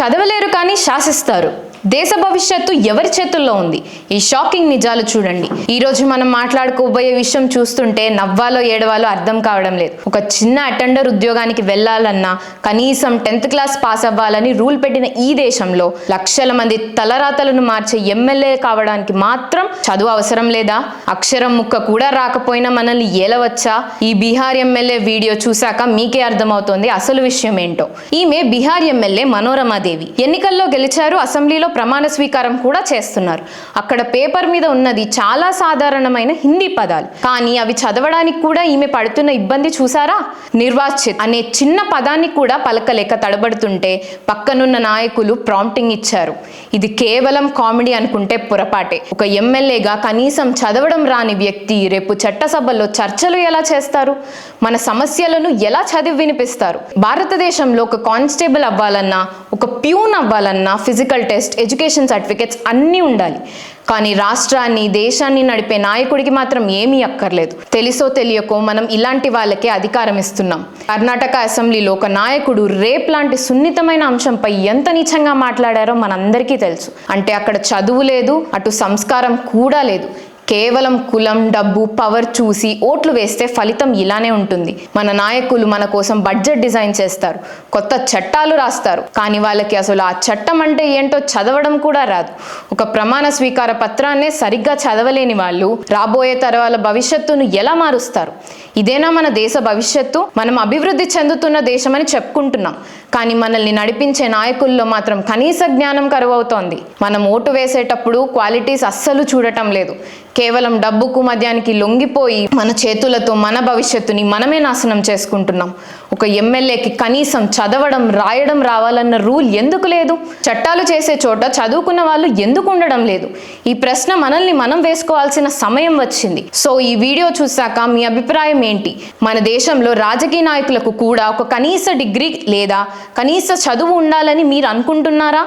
చదవలేరు కానీ శాసిస్తారు. దేశ భవిష్యత్తు ఎవరి చేతుల్లో ఉంది? ఈ షాకింగ్ నిజాలు చూడండి. ఈ రోజు మనం మాట్లాడుకోబోయే విషయం చూస్తుంటే నవ్వాలో ఏడవాలో అర్థం కావడం లేదు. ఒక చిన్న అటెండర్ ఉద్యోగానికి వెళ్ళాలన్నా కనీసం 10th క్లాస్ పాస్ అవ్వాలని రూల్ పెట్టిన ఈ దేశంలో లక్షల మంది తలరాతలను మార్చే ఎమ్మెల్యే కావడానికి మాత్రం చదువు అవసరం లేదా? అక్షరం ముక్క కూడా రాకపోయినా మనల్ని ఏలవచ్చా? ఈ బీహార్ ఎమ్మెల్యే వీడియో చూశాక మీకే అర్థమవుతోంది అసలు విషయం ఏంటో. ఈమె బీహార్ ఎమ్మెల్యే మనోరమాదేవి. ఎన్నికల్లో గెలిచారు, అసెంబ్లీలో ప్రమాణ స్వీకారం కూడా చేస్తున్నారు. అక్కడ పేపర్ మీద ఉన్నది చాలా సాధారణమైన హిందీ పదాలు, కానీ అవి చదవడానికి కూడా ఈమె పడుతున్న ఇబ్బంది చూసారా? నిర్వాచిత్ అనే చిన్న పదాన్ని కూడా పలకలేక తడబడుతుంటే పక్కనున్న నాయకులు ప్రాంప్టింగ్ ఇచ్చారు. ఇది కేవలం కామెడీ అనుకుంటే పొరపాటే. ఒక ఎమ్మెల్యేగా కనీసం చదవడం రాని వ్యక్తి రేపు చట్టసభల్లో చర్చలు ఎలా చేస్తారు? మన సమస్యలను ఎలా చదివి వినిపిస్తారు? భారతదేశంలో ఒక కానిస్టేబుల్ అవ్వాలన్నా, ఒక ప్యూన్ అవ్వాలన్నా ఫిజికల్ టెస్ట్, ఎడ్యుకేషన్ సర్టిఫికేట్స్ అన్నీ ఉండాలి. కానీ రాష్ట్రాన్ని, దేశాన్ని నడిపే నాయకుడికి మాత్రం ఏమీ అక్కర్లేదు. తెలుసో తెలియకో మనం ఇలాంటి వాళ్ళకే అధికారం ఇస్తున్నాం. కర్ణాటక అసెంబ్లీలో ఒక నాయకుడు రేప్ లాంటి సున్నితమైన అంశంపై ఎంత నీచంగా మాట్లాడారో మనందరికీ తెలుసు. అంటే అక్కడ చదువు లేదు, అటు సంస్కారం కూడా లేదు. కేవలం కులం, డబ్బు, పవర్ చూసి ఓట్లు వేస్తే ఫలితం ఇలానే ఉంటుంది. మన నాయకులు మన కోసం బడ్జెట్ డిజైన్ చేస్తారు, కొత్త చట్టాలు రాస్తారు, కానీ వాళ్ళకి అసలు ఆ చట్టం అంటే ఏంటో చదవడం కూడా రాదు. ఒక ప్రమాణ స్వీకార పత్రాన్నే సరిగ్గా చదవలేని వాళ్ళు రాబోయే తరాల భవిష్యత్తును ఎలా మారుస్తారు? ఇదేనా మన దేశ భవిష్యత్తు? మనం అభివృద్ధి చెందుతున్న దేశమని చెప్పుకుంటున్నాం, కానీ మనల్ని నడిపించే నాయకుల్లో మాత్రం కనీస జ్ఞానం కరువవుతోంది. మనం ఓటు వేసేటప్పుడు క్వాలిటీస్ అస్సలు చూడటం లేదు. కేవలం డబ్బుకు, మద్యానికి లొంగిపోయి మన చేతులతో మన భవిష్యత్తుని మనమే నాశనం చేసుకుంటున్నాం. ఒక ఎమ్మెల్యేకి కనీసం చదవడం, రాయడం రావాలన్న రూల్ ఎందుకు లేదు? చట్టాలు చేసే చోట చదువుకున్న వాళ్ళు ఎందుకు ఉండడం లేదు? ఈ ప్రశ్న మనల్ని మనం వేసుకోవాల్సిన సమయం వచ్చింది. సో ఈ వీడియో చూశాక మీ అభిప్రాయం ఏంటి? మన దేశంలో రాజకీయ నాయకులకు కూడా ఒక కనీస డిగ్రీ లేదా కనీస చదువు ఉండాలని మీరు అనుకుంటున్నారా?